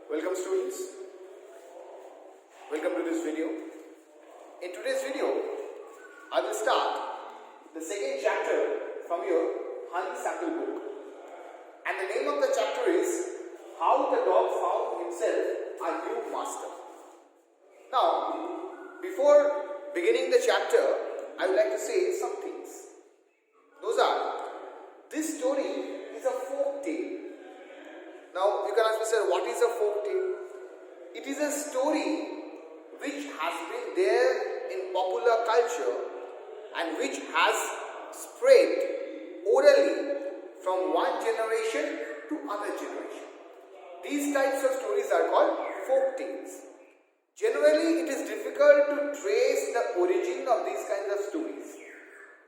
Welcome students, welcome to this video. In today's video, I will start the second chapter from your honeysuckle book. And the name of the chapter is How the Dog Found Himself a New Master. Now, before beginning the chapter, I would like to say some things. Those are, this story is a folk tale. Now, you can ask me, sir, what is a folk tale? It is a story which has been there in popular culture and which has spread orally from one generation to other generation. These types of stories are called folk tales. Generally, it is difficult to trace the origin of these kinds of stories.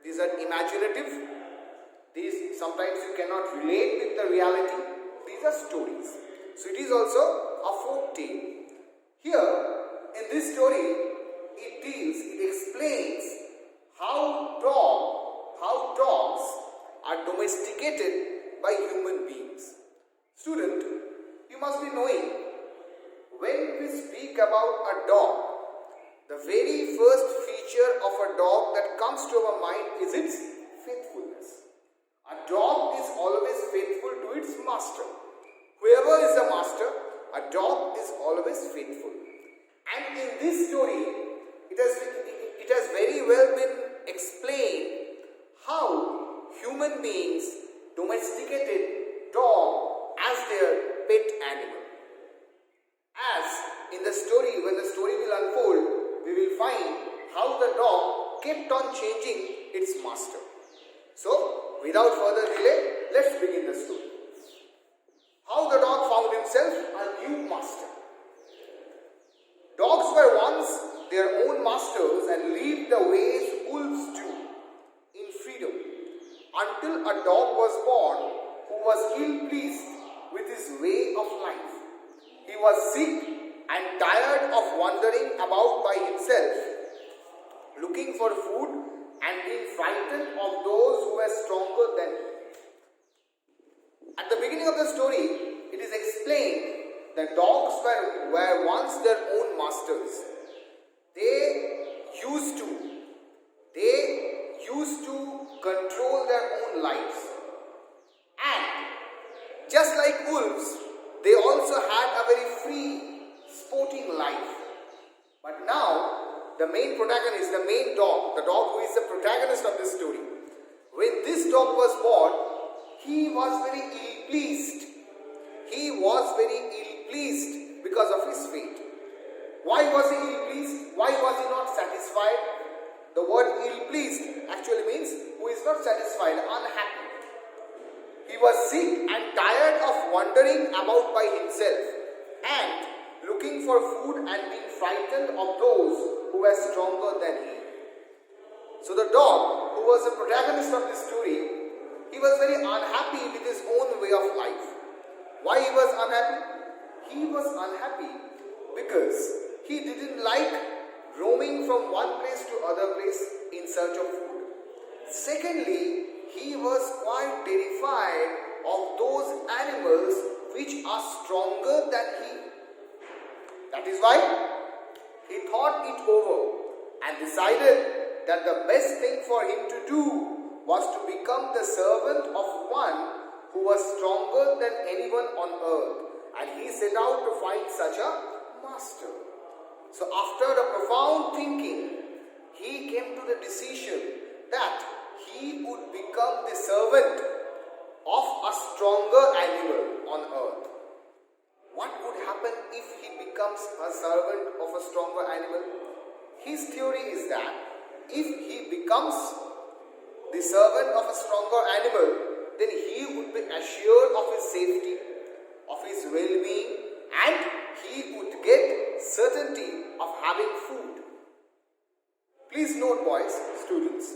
These are imaginative. These sometimes you cannot relate with the reality. These are stories. So it is also a folk tale. Here, in this story, it explains how dogs are domesticated by human beings. Student, you must be knowing, when we speak about a dog, the very first feature of a dog that comes to our mind is its faithfulness. A dog is always faithful to its master. Whoever is the master, a dog is always faithful. And in this story, it has very well been explained how human beings domesticated dog as their pet animal. As in the story, when the story will unfold, we will find how the dog kept on changing its master. So, without further delay, let's begin the story. How the dog found himself a new master. Dogs were once their own masters and lived the ways wolves do, in freedom, until a dog was born who was ill-pleased with his way of life. He was sick and tired of wandering about by himself, looking for food and being frightened of those who were stronger than him. At the beginning of the story, it is explained that dogs were once their own masters. They used to control their own lives. And just like wolves, they also had a very free, sporting life. But now, the main protagonist, the main dog, the dog who is the protagonist of this story, when this dog was born, he was very ill-pleased. He was very ill-pleased because of his fate. Why was he ill-pleased? Why was he not satisfied? The word ill-pleased actually means who is not satisfied, unhappy. He was sick and tired of wandering about by himself and looking for food and being frightened of those who were stronger than he. So the dog, who was the protagonist of this story, he was very unhappy with his own way of life. Why he was unhappy? He was unhappy because he didn't like roaming from one place to other place in search of food. Secondly, he was quite terrified of those animals which are stronger than he. That is why he thought it over and decided that the best thing for him to do was to become the servant of one who was stronger than anyone on earth, and he set out to find such a master. So after a profound thinking, he came to the decision that he would become the servant of a stronger animal on earth. What would happen if he becomes a servant of a stronger animal? His theory is that if he becomes the servant of a stronger animal, then he would be assured of his safety, of his well-being, and he would get certainty of having food. Please note, boys, students,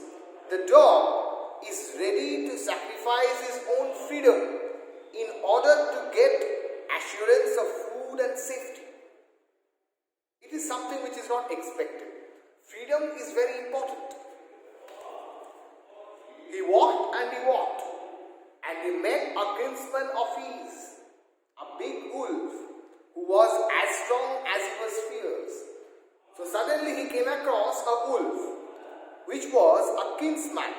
the dog is ready to sacrifice his own freedom in order to get assurance of food and safety. It is something which is not expected. Freedom is very important. He walked, and he met a kinsman of his, a big wolf, who was kinsman.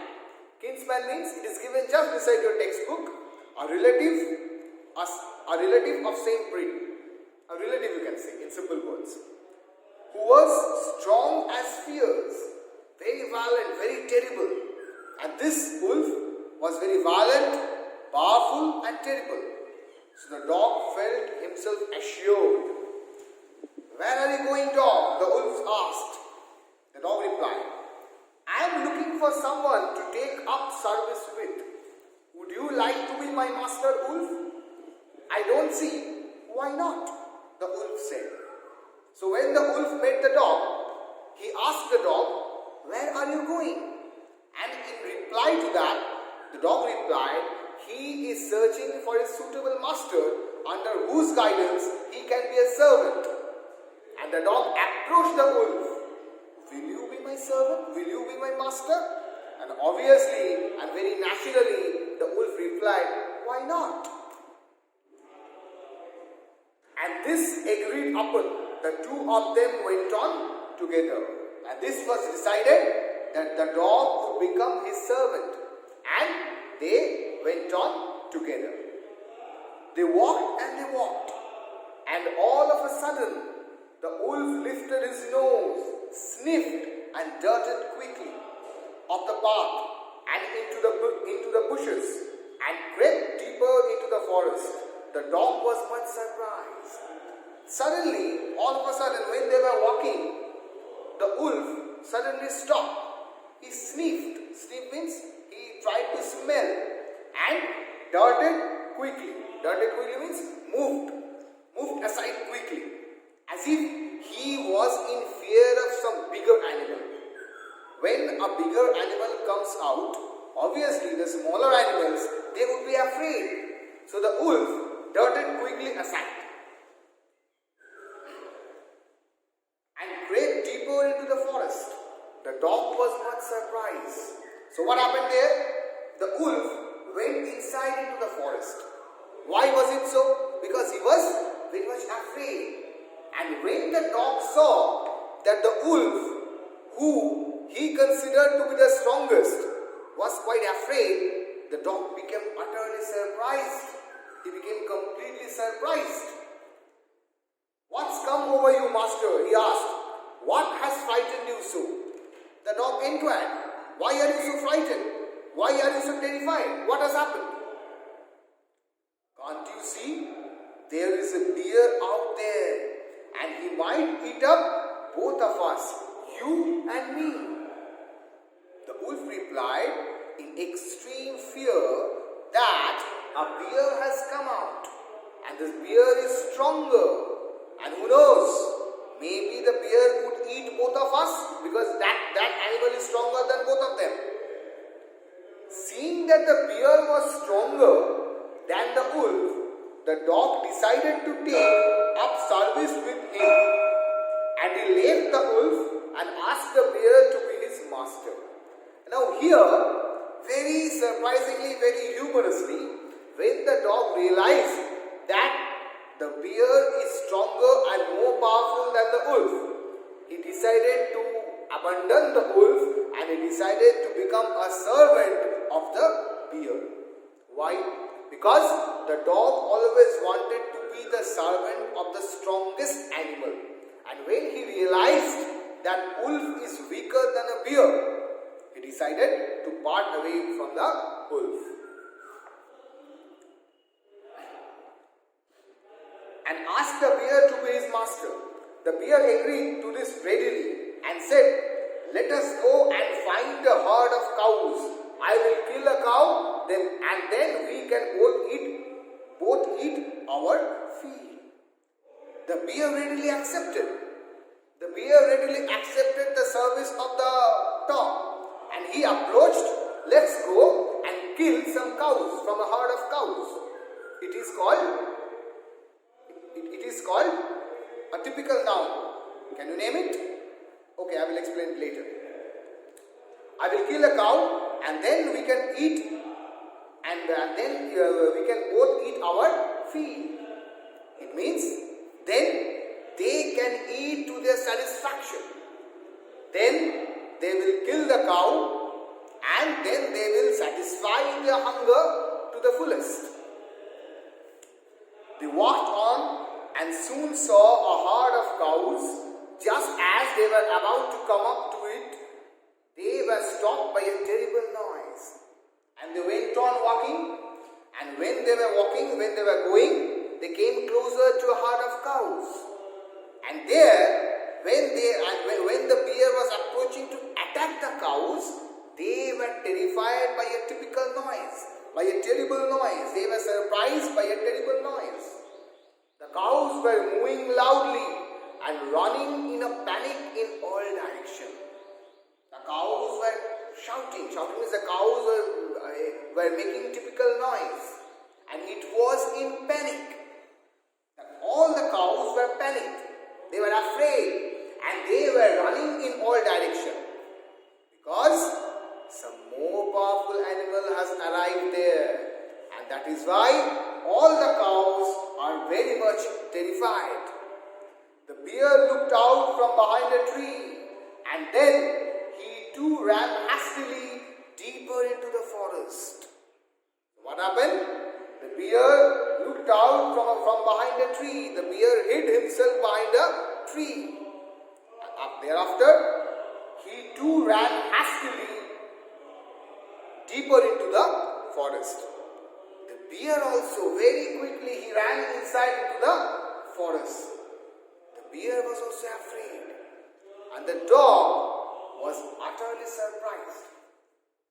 Kinsman means it is given just beside your textbook. A relative, a relative of same breed. A relative, you can say in simple words. Who was strong as fierce, very violent, very terrible. And this wolf was very violent, powerful and terrible. So the dog felt himself assured. Where are you going, dog? The wolf asked. The dog replied, I am looking for someone to take up service with. Would you like to be my master, wolf? I don't see. Why not? The wolf said. So when the wolf met the dog, he asked the dog, where are you going? And in reply to that, the dog replied, he is searching for a suitable master under whose guidance he can be a servant. And the dog approached the wolf. Will you be my servant? Will you be my master? And obviously and very naturally, the wolf replied, why not? And this agreed upon. The two of them went on together. And this was decided that the dog would become his servant. And they went on together. They walked and they walked. And all of a sudden, the wolf lifted his nose, sniffed and darted quickly off the path and into the bushes and crept deeper into the forest. The dog was much surprised. Suddenly, all of a sudden, when they were walking, the wolf suddenly stopped. He sniffed. Sniff means he tried to smell and darted quickly. Darted quickly means moved aside quickly, as if he was in fear of some bigger animal. When a bigger animal comes out, obviously the smaller animals, they would be afraid. So the wolf darted quickly aside and crept deeper into the forest. The dog was much surprised. So what happened there? The wolf went inside into the forest. Why was it so? Because he was very much afraid. And when the dog saw that the wolf, who he considered to be the strongest, was quite afraid, the dog became utterly surprised. He became completely surprised. What's come over you, master? He asked. What has frightened you so? The dog inquired. Why are you so frightened? Why are you so terrified? What has happened? Can't you see? There is a bear out there, and he might eat up both of us, you and me. The wolf replied in extreme fear that a bear has come out, and this bear is stronger. And who knows, maybe the bear could eat both of us because that animal is stronger than both of them. Seeing that the bear was stronger than the wolf, the dog decided to take up service with him. And he left the wolf and asked the bear to be his master. Now here, very surprisingly, very humorously, when the dog realized that the bear is stronger and more powerful than the wolf, he decided to abandon the wolf and he decided to become a servant of the bear. Why? Because the dog always wanted to be the servant of the strongest animal. And when he realized that wolf is weaker than a bear, he decided to part away from the wolf. And asked the bear to be his master. The bear agreed to this readily and said, let us go and find a herd of cows. I will kill a cow and then we can both eat our feed. The bear readily accepted. The bear readily accepted the service of the dog. And he approached, let's go and kill some cows from a herd of cows. It is called a typical noun. Can you name it? Okay, I will explain later. I will kill a cow and then we can eat and then we can both eat our feed. It means then they can eat to their satisfaction. Then they will kill the cow and then they will satisfy their hunger to the fullest. They walked on and soon saw a herd of cows. Just as they were about to come up to it, they were stopped by a terrible noise. And they went on walking, and when they were going, they came closer to a herd of cows. And there, when the bear was approaching to attack the cows, they were terrified by a typical noise, by a terrible noise. They were surprised by a terrible noise. The cows were mooing loudly and running in a panic in all directions. The cows were shouting. Shouting means the cows were making typical noise, and it was in panic. All the cows were panicked. They were afraid, and they were running in all directions because some more powerful animal has arrived there, and that is why all the cows are very much terrified. The bear looked out from behind a tree, and then he too ran hastily deeper into the forest. What happened? The bear looked out from behind a tree. The bear hid himself behind a tree. And thereafter, he too ran hastily deeper into the forest. The bear also very quickly he ran inside into the forest. The bear was also afraid, and the dog was utterly surprised.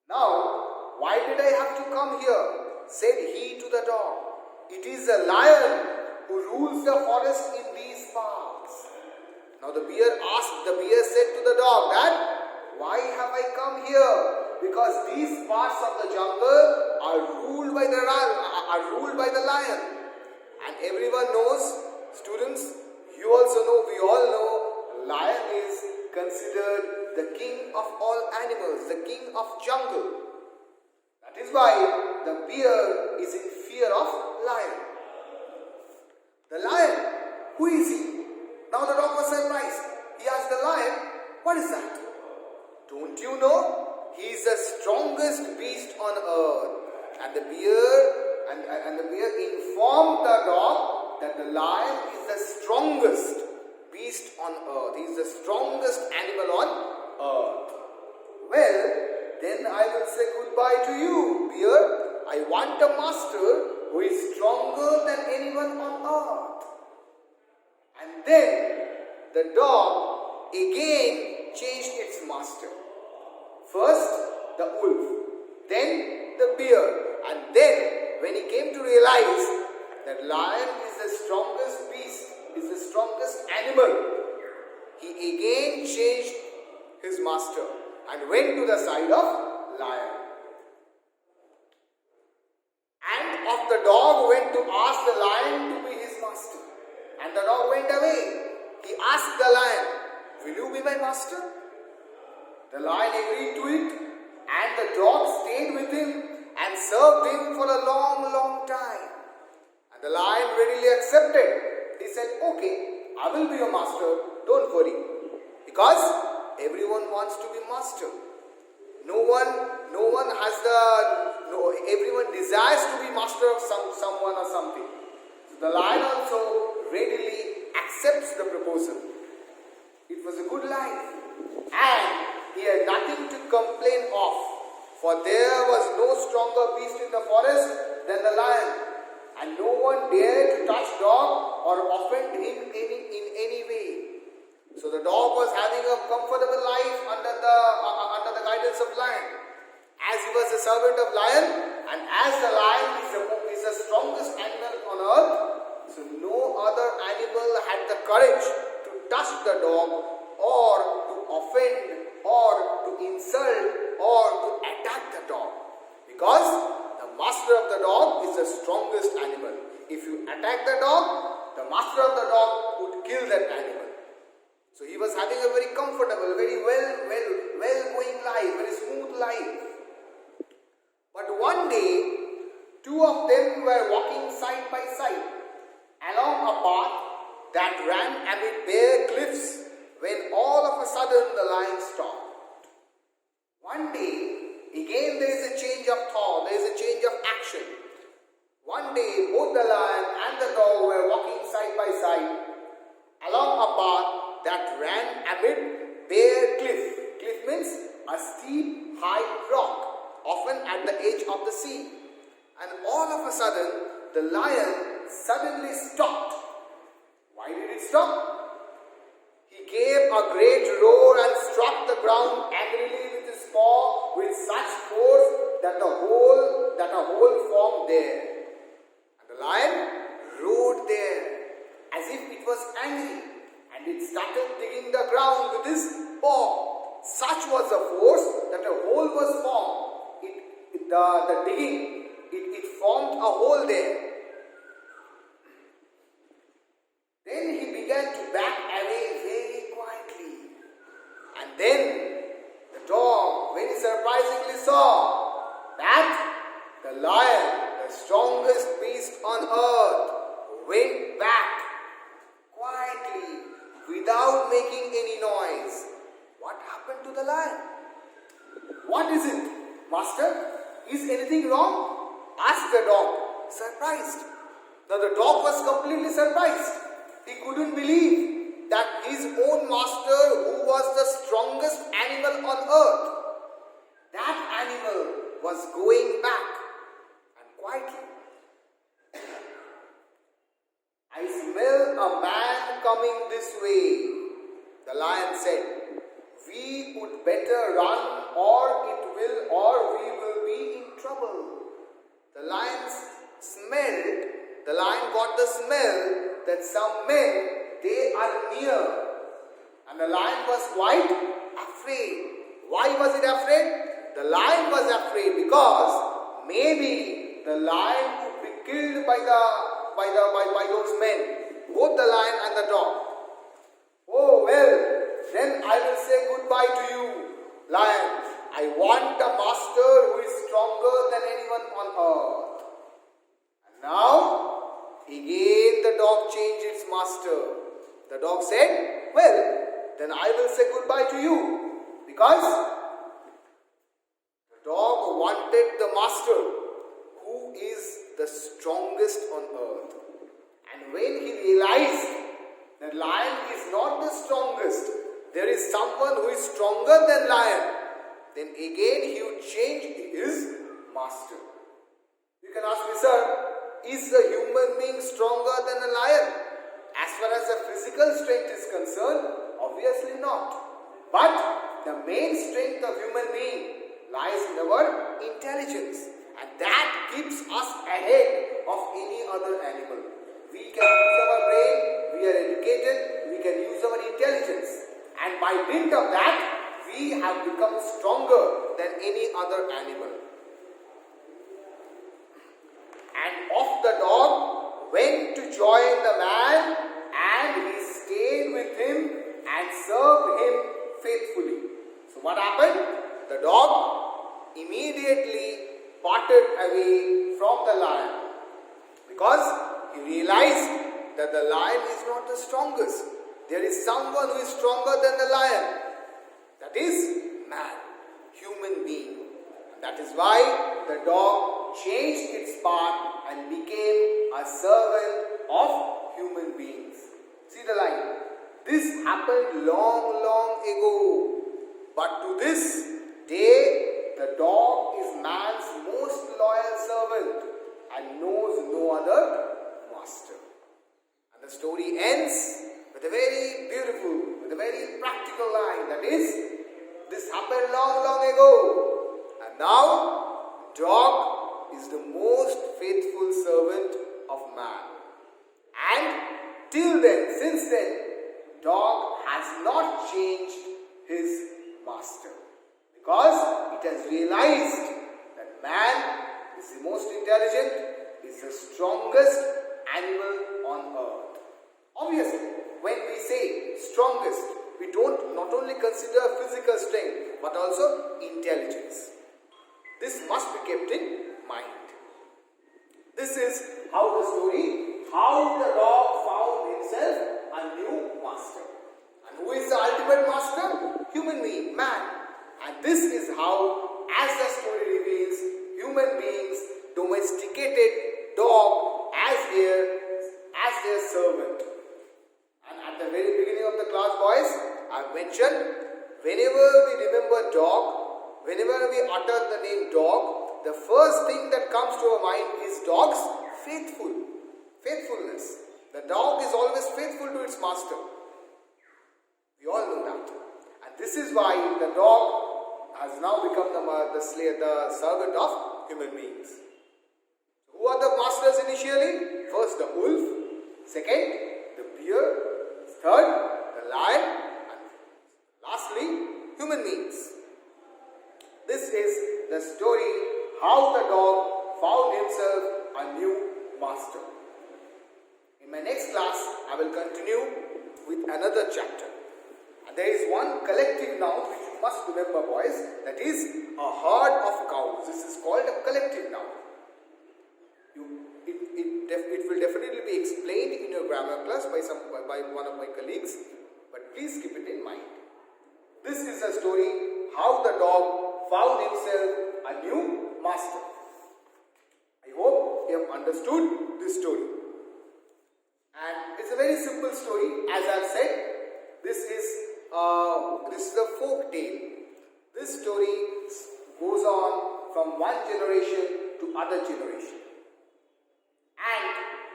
Now, why did I have to come here? Said he to the dog. It is a lion who rules the forest in these parts. Now the bear said to the dog that, why have I come here? Because these parts of the jungle are ruled by the lion. And everyone knows, students, you also know, we all know, lion is considered the king of all animals, the king of jungle. That is why the bear is in fear of lion. The lion, who is he? Now the dog was surprised. He asked the lion, what is that? Don't you know? He is the strongest beast on earth. And the bear informed the dog that the lion is the strongest beast on earth. He is the strongest animal on earth. Well, then I will say goodbye to you, bear. I want a master who is stronger than anyone on earth. And then the dog again changed its master. First the wolf, then the bear, and then when he came to realize that lion is the strongest beast, is the strongest animal, he again changed his master and went to the side of lion. And of the dog went to ask the lion to be his master. And the dog went away. He asked the lion, will you be my master? The lion agreed to it, and the dog stayed with him and served him for a long, long time. And the lion readily accepted. He said, okay, I will be your master, don't worry. Because everyone wants to be master. Everyone desires to be master of someone or something. So the lion also readily accepts the proposal. It was a good life, and he had nothing to complain of, for there was no stronger beast in the forest than the lion, and no one dared to touch dog or offend him in any way. So the dog was having a comfortable life under the guidance of lion. As he was a servant of lion, and as the lion is the strongest animal on earth, so no other animal had the courage to touch the dog or to offend or to insult or to attack the dog. Because the master of the dog is the strongest animal. If you attack the dog, the master of the dog would kill that animal. So he was having a very comfortable, very well going life, very smooth life. But one day, two of them were walking side by side along a path that ran amid bare cliffs, when all of a sudden the lion stopped. One day, again again there is a change of thought, there is a change of action. One day, both the lion and the dog were walking side by side along a path that ran amid bare cliff. Cliff means a steep, high rock, often at the edge of the sea. And all of a sudden, the lion suddenly stopped. Why did it stop? He gave a great roar and struck the ground angrily with his paw with such force that a hole formed there. And the lion roared there as if it was angry, and it started digging the ground with his paw. Such was the force that a hole was formed. The digging, it formed a hole there. Then he began to back away very quietly. And then the dog very surprisingly saw that the lion, the strongest beast on earth, went back quietly without making any noise. What happened to the lion? What is it, master? Is anything wrong? Asked the dog, surprised. Now the dog was completely surprised. He couldn't believe that his own master, who was the strongest animal on earth, that animal was going back and quietly. I smell a man coming this way, the lion said. We would better run or we will be in trouble. The lion got the smell that some men, they are near. And the lion was quite afraid. Why was it afraid? The lion was afraid because maybe the lion would be killed by those men, both the lion and the dog. Oh well, then I will say goodbye to you, lion. I want a master who is stronger than anyone on earth. And now, again the dog changed its master. The dog said, well, then I will say goodbye to you, because the dog wanted the master who is the strongest on earth. And when he realized that lion is not the strongest, there is someone who is stronger than lion, then again he would change his master. You can ask me, sir, is a human being stronger than a lion? As far as the physical strength is concerned, obviously not. But the main strength of human being lies in our intelligence, and that keeps us ahead of any other animal. We can use our brain, we are educated, we can use our intelligence, and by dint of that, we have become stronger than any other animal. And off the dog went to join the man, and he stayed with him and served him faithfully. So what happened? The dog immediately parted away from the lion, because he realized that the lion is not the strongest. There is someone who is stronger than the lion. That is man, human being. And that is why the dog changed its path and became a servant of human beings. See the line. This happened long, long ago. But to this day, the dog is man's most loyal servant and knows no other master. And the story ends with a very beautiful, with a very practical line, that is, this happened long, long ago, and now dog is the most faithful servant of man. And till then, since then, dog has not changed his master, because it has realized that man is the most intelligent, is the strongest animal on earth. Obviously, when we say strongest, we don't not only consider physical strength, but also intelligence. This must be kept in mind. This is how the story, how the dog found himself a new master. And who is the ultimate master? Human being, man. And this is how, as the story mentioned, whenever we remember dog, whenever we utter the name dog, the first thing that comes to our mind is dog's faithfulness. The dog is always faithful to its master. We all know that. And this is why the dog has now become the servant of human beings. Who are the masters initially? First the wolf, second the bear, third the lion, and lastly human beings. This is the story how the dog found himself a new master. In my next class, I will continue with another chapter. And there is one collective noun which you must remember, boys, that is a herd of cows. This is called a collective noun. It will definitely be explained in your grammar class by one of my colleagues, but please keep it in mind. This is a story how the dog found himself a new master. I hope you have understood this story. And it's a very simple story. As I have said, this is a folk tale. This story goes on from one generation to other generation. And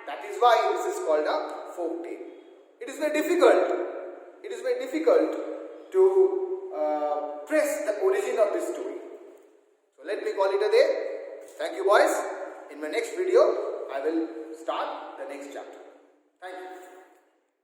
that is why this is called a folk tale. It is very difficult. It is very difficult to trace the origin of this story. So let me call it a day. Thank you, boys. In my next video, I will start the next chapter.